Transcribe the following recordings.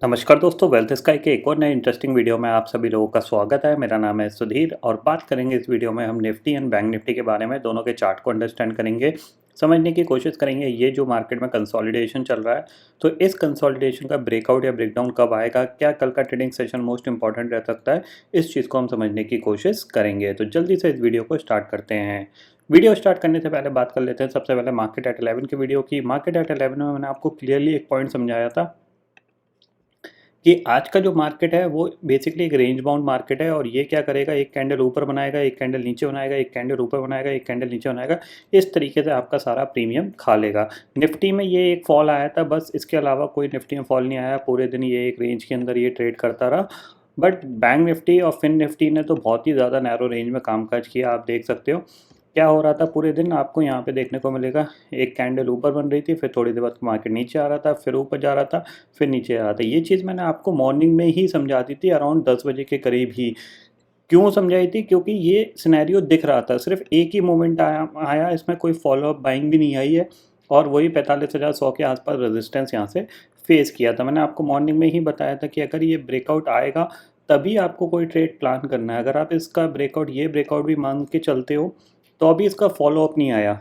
नमस्कार दोस्तों, wealth sky के एक और नए इंटरेस्टिंग वीडियो में आप सभी लोगों का स्वागत है। मेरा नाम है सुधीर और बात करेंगे इस वीडियो में हम निफ्टी एंड बैंक निफ्टी के बारे में। दोनों के चार्ट को अंडरस्टैंड करेंगे, समझने की कोशिश करेंगे ये जो मार्केट में कंसोलिडेशन चल रहा है, तो इस कंसोलिडेशन का ब्रेकआउट या ब्रेकडाउन कब आएगा, क्या कल का ट्रेडिंग सेशन मोस्ट इंपॉर्टेंट रह सकता है, इस चीज़ को हम समझने की कोशिश करेंगे। तो जल्दी से इस वीडियो को स्टार्ट करते हैं। वीडियो स्टार्ट करने से पहले बात कर लेते हैं सबसे पहले मार्केट एट 11 की वीडियो की। मार्केट एट 11 में मैंने आपको क्लियरली एक पॉइंट समझाया था कि आज का जो मार्केट है वो बेसिकली एक रेंज बाउंड मार्केट है और ये क्या करेगा, एक कैंडल ऊपर बनाएगा, एक कैंडल नीचे बनाएगा, एक कैंडल ऊपर बनाएगा, एक कैंडल नीचे बनाएगा। इस तरीके से आपका सारा प्रीमियम खा लेगा। निफ्टी में ये एक फॉल आया था, बस इसके अलावा कोई निफ्टी में फॉल नहीं आया। पूरे दिन ये एक रेंज के अंदर ये ट्रेड करता रहा। बट बैंक निफ्टी और फिन निफ्टी ने तो बहुत ही ज़्यादा नैरो रेंज में कामकाज किया। आप देख सकते हो क्या हो रहा था पूरे दिन। आपको यहाँ पे देखने को मिलेगा एक कैंडल ऊपर बन रही थी, फिर थोड़ी देर बाद मार्केट नीचे आ रहा था, फिर ऊपर जा रहा था, फिर नीचे आ रहा था। ये चीज़ मैंने आपको मॉर्निंग में ही समझा दी थी, अराउंड 10 बजे के करीब ही। क्यों समझाई थी? क्योंकि ये सिनेरियो दिख रहा था, सिर्फ एक ही मोमेंट आया, इसमें कोई फॉलोअप बाइंग भी नहीं आई है और वही 45,100 के आसपास रेजिस्टेंस यहाँ से फेस किया था। मैंने आपको मॉर्निंग में ही बताया था कि अगर ये ब्रेकआउट आएगा तभी आपको कोई ट्रेड प्लान करना है। अगर आप इसका ब्रेकआउट, ये ब्रेकआउट भी मान के चलते हो तो अभी इसका फॉलोअप नहीं आया,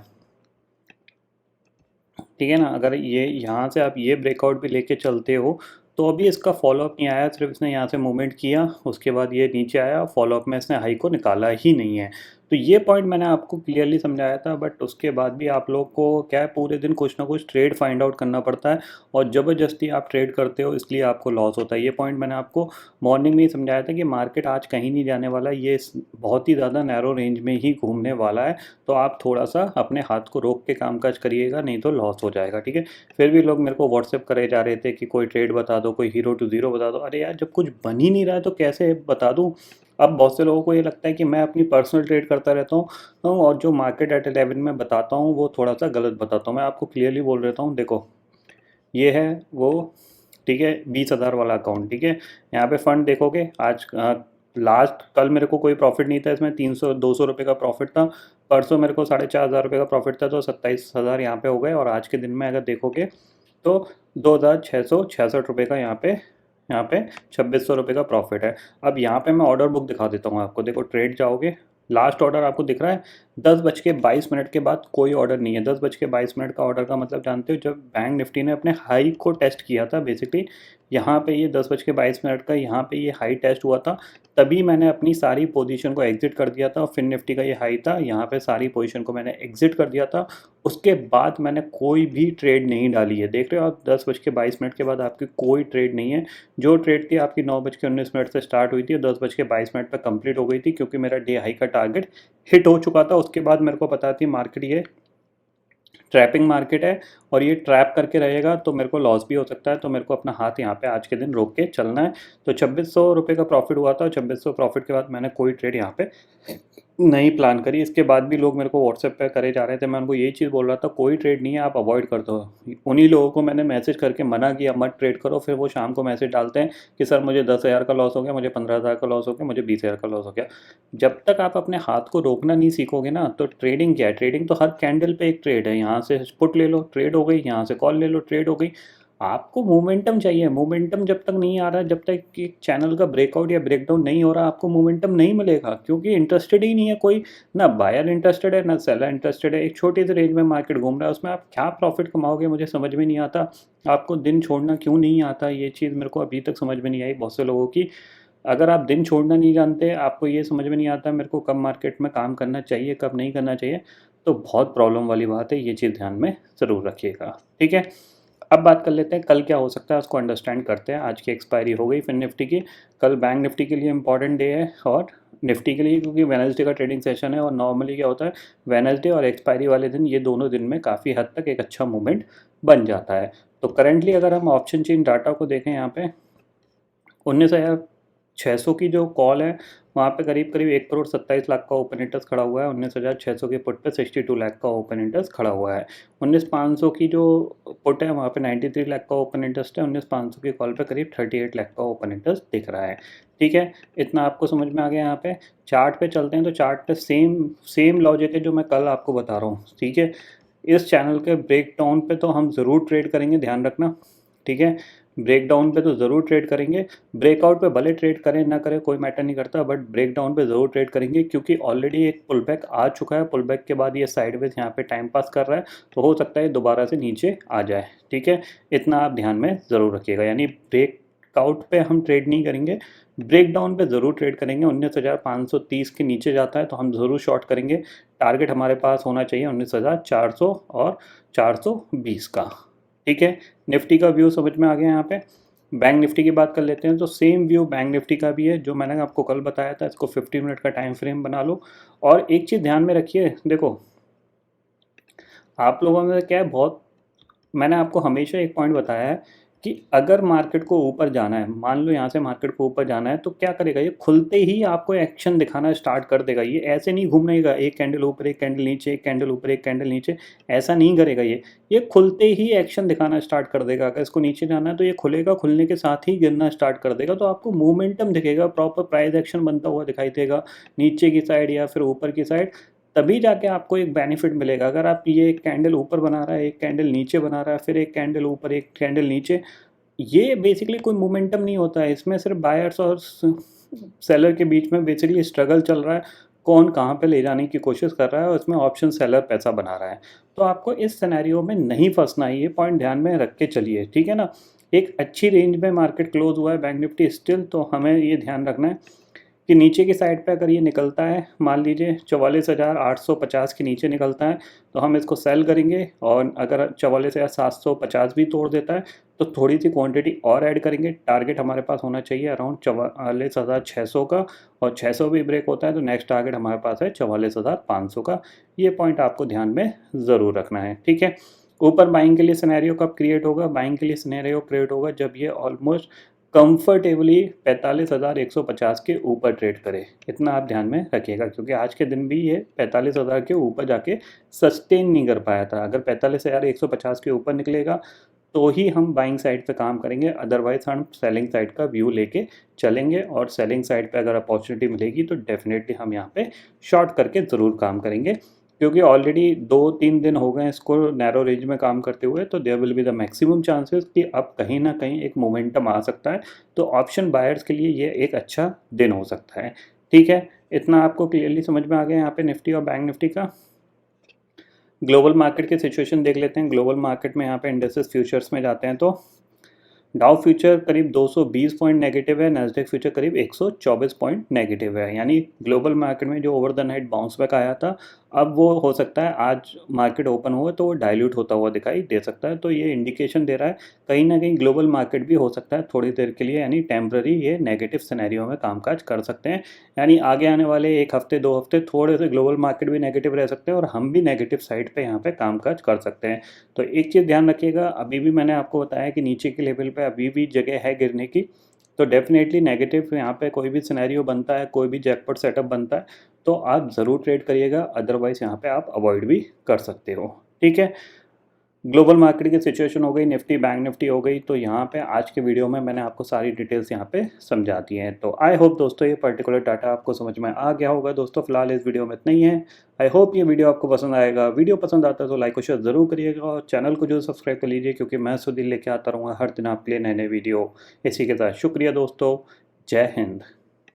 ठीक है ना। अगर ये यहाँ से आप ये ब्रेकआउट भी लेके चलते हो तो अभी इसका फॉलोअप नहीं आया, सिर्फ इसने यहाँ से मूवमेंट किया, उसके बाद ये नीचे आया, फॉलोअप में इसने हाई को निकाला ही नहीं है। तो ये पॉइंट मैंने आपको क्लियरली समझाया था। बट उसके बाद भी आप लोग को क्या है, पूरे दिन कुछ ना कुछ ट्रेड फाइंड आउट करना पड़ता है और ज़बरदस्ती आप ट्रेड करते हो, इसलिए आपको लॉस होता है। ये पॉइंट मैंने आपको मॉर्निंग में ही समझाया था कि मार्केट आज कहीं नहीं जाने वाला, ये बहुत ही ज़्यादा नैरो रेंज में ही घूमने वाला है। तो आप थोड़ा सा अपने हाथ को रोक के कामकाज करिएगा, नहीं तो लॉस हो जाएगा, ठीक है। फिर भी लोग मेरे को व्हाट्सएप करे जा रहे थे कि कोई ट्रेड बता दो, कोई हीरो टू ज़ीरो बता दो। अरे यार, जब कुछ बन ही नहीं रहा है तो कैसे बता दूँ। अब बहुत से लोगों को ये लगता है कि मैं अपनी पर्सनल ट्रेड करता रहता हूँ और जो मार्केट एट 11 में बताता हूँ वो थोड़ा सा गलत बताता हूँ। मैं आपको क्लियरली बोल देता हूँ, देखो ये है वो, ठीक है, 20,000 वाला अकाउंट, ठीक है। यहाँ पे फंड देखोगे, आज लास्ट कल मेरे को कोई प्रॉफिट नहीं था इसमें, 300-200 रुपये का प्रॉफिट था। परसों मेरे को 4,500 रुपये का प्रॉफिट था, तो 27,000 यहाँ पे हो गए। और आज के दिन में अगर देखोगे तो 2,666 रुपये का यहाँ पे 2,600 रुपये का प्रॉफिट है। अब यहाँ पे मैं ऑर्डर बुक दिखा देता हूँ आपको। देखो ट्रेड जाओगे, लास्ट ऑर्डर आपको दिख रहा है 10:22 के बाद कोई ऑर्डर नहीं है। 10:22 का ऑर्डर का मतलब जानते हो, जब बैंक निफ्टी ने अपने हाई को टेस्ट किया था बेसिकली, यहाँ पे ये 10:22 का यहाँ पे ये हाई टेस्ट हुआ था, तभी मैंने अपनी सारी पोजीशन को एग्जिट कर दिया था। और फिन निफ्टी का ये हाई था, यहाँ पे सारी पोजीशन को मैंने एग्जिट कर दिया था। उसके बाद मैंने कोई भी ट्रेड नहीं डाली है। देख रहे हो आप, 10:22 के बाद आपकी कोई ट्रेड नहीं है। जो ट्रेड थी आपकी 9:19 से स्टार्ट हुई थी और 10:22 पर कंप्लीट हो गई थी, क्योंकि मेरा डे हाई का टारगेट हिट हो चुका था। उसके बाद मेरे को पता थी मार्केट ये ट्रैपिंग मार्केट है और ये ट्रैप करके रहेगा, तो मेरे को लॉस भी हो सकता है। तो मेरे को अपना हाथ यहाँ पे आज के दिन रोक के चलना है। तो 2,600 रुपये का प्रॉफिट हुआ था और 2,600 प्रॉफिट के बाद मैंने कोई ट्रेड यहाँ पे नहीं प्लान करी। इसके बाद भी लोग मेरे को व्हाट्सएप पे करे जा रहे थे, मैं उनको यही चीज़ बोल रहा था कोई ट्रेड नहीं है, आप अवॉइड कर दो। उन्हीं लोगों को मैंने मैसेज करके मना किया मत ट्रेड करो, फिर वो शाम को मैसेज डालते हैं कि सर मुझे 10,000 का लॉस हो गया, मुझे 15,000 का लॉस हो गया, मुझे 20,000 का लॉस हो गया। जब तक आप अपने हाथ को रोकना नहीं सीखोगे ना, तो ट्रेडिंग क्या है, ट्रेडिंग तो हर कैंडल पे एक ट्रेड है। यहाँ से पुट ले लो, ट्रेड हो गई, यहाँ से कॉल ले लो, ट्रेड हो गई। आपको मोमेंटम चाहिए। मोमेंटम जब तक नहीं आ रहा, जब तक कि चैनल का ब्रेकआउट या ब्रेकडाउन नहीं हो रहा, आपको मोमेंटम नहीं मिलेगा, क्योंकि इंटरेस्टेड ही नहीं है कोई। ना बायर इंटरेस्टेड है, ना सेलर इंटरेस्टेड है। एक छोटी सी रेंज में मार्केट घूम रहा है, उसमें आप क्या प्रॉफिट कमाओगे मुझे समझ में नहीं आता। आपको दिन छोड़ना क्यों नहीं आता, ये चीज़ मेरे को अभी तक समझ में नहीं आई बहुत से लोगों की। अगर आप दिन छोड़ना नहीं जानते, आपको ये समझ में नहीं आता मेरे को कब मार्केट में काम करना चाहिए, कब नहीं करना चाहिए, तो बहुत प्रॉब्लम वाली बात है। ये चीज़ ध्यान में ज़रूर रखिएगा, ठीक है। अब बात कर लेते हैं कल क्या हो सकता है, उसको अंडरस्टैंड करते हैं। आज की एक्सपायरी हो गई फिर निफ्टी की। कल बैंक निफ्टी के लिए इंपॉर्टेंट डे है और निफ्टी के लिए, क्योंकि वेडनेसडे का ट्रेडिंग सेशन है और नॉर्मली क्या होता है, वेडनेसडे और एक्सपायरी वाले दिन, ये दोनों दिन में काफ़ी हद तक एक अच्छा मूवमेंट बन जाता है। तो करेंटली अगर हम ऑप्शन चेन डाटा को देखें, यहाँ पे 19,600 की जो कॉल है, वहाँ पे करीब करीब 1,27,00,000 का ओपन इंटरेस्ट खड़ा हुआ है। 19,600 के पुट पे 62 लाख का ओपन इंटरेस्ट खड़ा हुआ है। 19,500 की जो पुट है, वहाँ पे 93 लाख का ओपन इंटरेस्ट है। 19,500 की कॉल पे करीब 38 लाख का ओपन इंटरेस्ट दिख रहा है, ठीक है। इतना आपको समझ में आ गया। यहाँ पे चार्ट पे चलते हैं, तो चार्ट पे सेम लॉजिक है जो मैं कल आपको बता रहा हूँ, ठीक है। इस चैनल के ब्रेक डाउन पे तो हम ज़रूर ट्रेड करेंगे, ध्यान रखना, ठीक है। ब्रेकडाउन पे तो ज़रूर ट्रेड करेंगे। ब्रेकआउट पे भले ट्रेड करें ना करें कोई मैटर नहीं करता, बट ब्रेकडाउन पे ज़रूर ट्रेड करेंगे क्योंकि ऑलरेडी एक पुल बैक आ चुका है। पुल बैक के बाद ये साइडवेज यहाँ पे टाइम पास कर रहा है, तो हो सकता है दोबारा से नीचे आ जाए। ठीक है, इतना आप ध्यान में ज़रूर रखिएगा। यानी ब्रेकआउट पे हम ट्रेड नहीं करेंगे, ब्रेकडाउन पे ज़रूर ट्रेड करेंगे। 19,530 के नीचे जाता है तो हम ज़रूर शॉर्ट करेंगे। टारगेट हमारे पास होना चाहिए 19,400 और 420 का। ठीक है, निफ्टी का व्यू समझ में आ गया। यहाँ पे बैंक निफ्टी की बात कर लेते हैं, तो सेम व्यू बैंक निफ्टी का भी है जो मैंने आपको कल बताया था। इसको 50 मिनट का टाइम फ्रेम बना लो। और एक चीज़ ध्यान में रखिए, देखो आप लोगों में क्या है, बहुत मैंने आपको हमेशा एक पॉइंट बताया है कि अगर मार्केट को ऊपर जाना है, मान लो यहाँ से मार्केट को ऊपर जाना है, तो क्या करेगा, ये खुलते ही आपको एक्शन दिखाना स्टार्ट कर देगा। ये ऐसे नहीं घूमेगा, एक कैंडल ऊपर एक कैंडल नीचे, एक कैंडल ऊपर एक कैंडल नीचे, ऐसा नहीं करेगा। ये खुलते ही एक्शन दिखाना स्टार्ट कर देगा। अगर इसको नीचे जाना है तो ये खुलेगा, खुलने के साथ ही गिरना स्टार्ट कर देगा। तो आपको मोमेंटम दिखेगा, प्रॉपर प्राइस एक्शन बनता हुआ दिखाई देगा नीचे की साइड या फिर ऊपर की साइड, तभी जाके आपको एक बेनिफिट मिलेगा। अगर आप ये एक कैंडल ऊपर बना रहा है, एक कैंडल नीचे बना रहा है, फिर एक कैंडल ऊपर एक कैंडल नीचे, ये बेसिकली कोई मोमेंटम नहीं होता है। इसमें सिर्फ बायर्स और सेलर के बीच में बेसिकली स्ट्रगल चल रहा है, कौन कहाँ पे ले जाने की कोशिश कर रहा है, और इसमें ऑप्शन सेलर पैसा बना रहा है। तो आपको इस सिनेरियो में नहीं फंसना है, ये पॉइंट ध्यान में रख के चलिए। ठीक है ना, एक अच्छी रेंज में मार्केट क्लोज हुआ है बैंक निफ्टी स्टिल, तो हमें ये ध्यान रखना है कि नीचे की साइड पे अगर ये निकलता है, मान लीजिए 44,850 के नीचे निकलता है, तो हम इसको सेल करेंगे। और अगर 44,750 भी तोड़ देता है तो थोड़ी सी क्वांटिटी और ऐड करेंगे। टारगेट हमारे पास होना चाहिए अराउंड 44,600 का, और 600 भी ब्रेक होता है तो नेक्स्ट टारगेट हमारे पास है 44,500 का। ये पॉइंट आपको ध्यान में ज़रूर रखना है। ठीक है, ऊपर बाइंग के लिए सिनेरियो कब क्रिएट होगा, बाइंग के लिए सिनेरियो क्रिएट होगा जब ये ऑलमोस्ट कंफर्टेबली 45,150 के ऊपर ट्रेड करे। इतना आप ध्यान में रखिएगा, क्योंकि आज के दिन भी ये 45,000 के ऊपर जाके सस्टेन नहीं कर पाया था। अगर 45,150 के ऊपर निकलेगा तो ही हम बाइंग साइड पे काम करेंगे, अदरवाइज हम सेलिंग साइड का व्यू लेके चलेंगे। और सेलिंग साइड पे अगर अपॉर्चुनिटी मिलेगी तो डेफिनेटली हम यहाँ पे शॉर्ट करके ज़रूर काम करेंगे, क्योंकि ऑलरेडी 2-3 दिन हो गए इसको नैरो रेंज में काम करते हुए। तो there will be the maximum chances कि अब कहीं ना कहीं एक मोमेंटम आ सकता है। तो ऑप्शन बायर्स के लिए ये एक अच्छा दिन हो सकता है। ठीक है, इतना आपको क्लियरली समझ में आ गया यहाँ पे निफ्टी और बैंक निफ्टी का। ग्लोबल मार्केट की सिचुएशन देख लेते हैं। ग्लोबल मार्केट में यहाँ पे इंडेक्सेस फ्यूचर्स में जाते हैं तो डाउ फ्यूचर करीब 220 पॉइंट नेगेटिव है, नैस्डैक फ्यूचर करीब 124 पॉइंट नेगेटिव है। यानी ग्लोबल मार्केट में जो over the night bounce back आया था, अब वो हो सकता है आज मार्केट ओपन हुआ तो वो डाइल्यूट होता हुआ दिखाई दे सकता है। तो ये इंडिकेशन दे रहा है कहीं ना कहीं ग्लोबल मार्केट भी हो सकता है थोड़ी देर के लिए, यानी टेम्प्ररी ये नेगेटिव सिनेरियो में कामकाज कर सकते हैं। यानी आगे आने वाले 1 हफ्ते 2 हफ्ते थोड़े से ग्लोबल मार्केट भी नेगेटिव रह सकते हैं और हम भी नेगेटिव साइड पर यहाँ पर कामकाज कर सकते हैं। तो एक चीज़ ध्यान रखिएगा, अभी भी मैंने आपको बताया कि नीचे के लेवल पे अभी भी जगह है गिरने की। तो डेफिनेटली नेगेटिव यहाँ पे कोई भी सिनेरियो बनता है, कोई भी जैकपॉट सेटअप बनता है तो आप ज़रूर ट्रेड करिएगा, अदरवाइज़ यहाँ पे आप अवॉइड भी कर सकते हो। ठीक है, ग्लोबल मार्केट की सिचुएशन हो गई, निफ्टी बैंक निफ्टी हो गई। तो यहाँ पे आज के वीडियो में मैंने आपको सारी डिटेल्स यहाँ पे समझा दी हैं। तो आई होप दोस्तों ये पर्टिकुलर डाटा आपको समझ में आ गया होगा। दोस्तों फिलहाल इस वीडियो में इतना ही है। आई होप ये वीडियो आपको पसंद आएगा। वीडियो पसंद आता है तो लाइक और शेयर ज़रूर करिएगा, और चैनल को जो सब्सक्राइब कर लीजिए, क्योंकि मैं सुधीर लेके आता रहूँगा हर दिन आपके लिए नए नए वीडियो। इसी के साथ शुक्रिया दोस्तों, जय हिंद।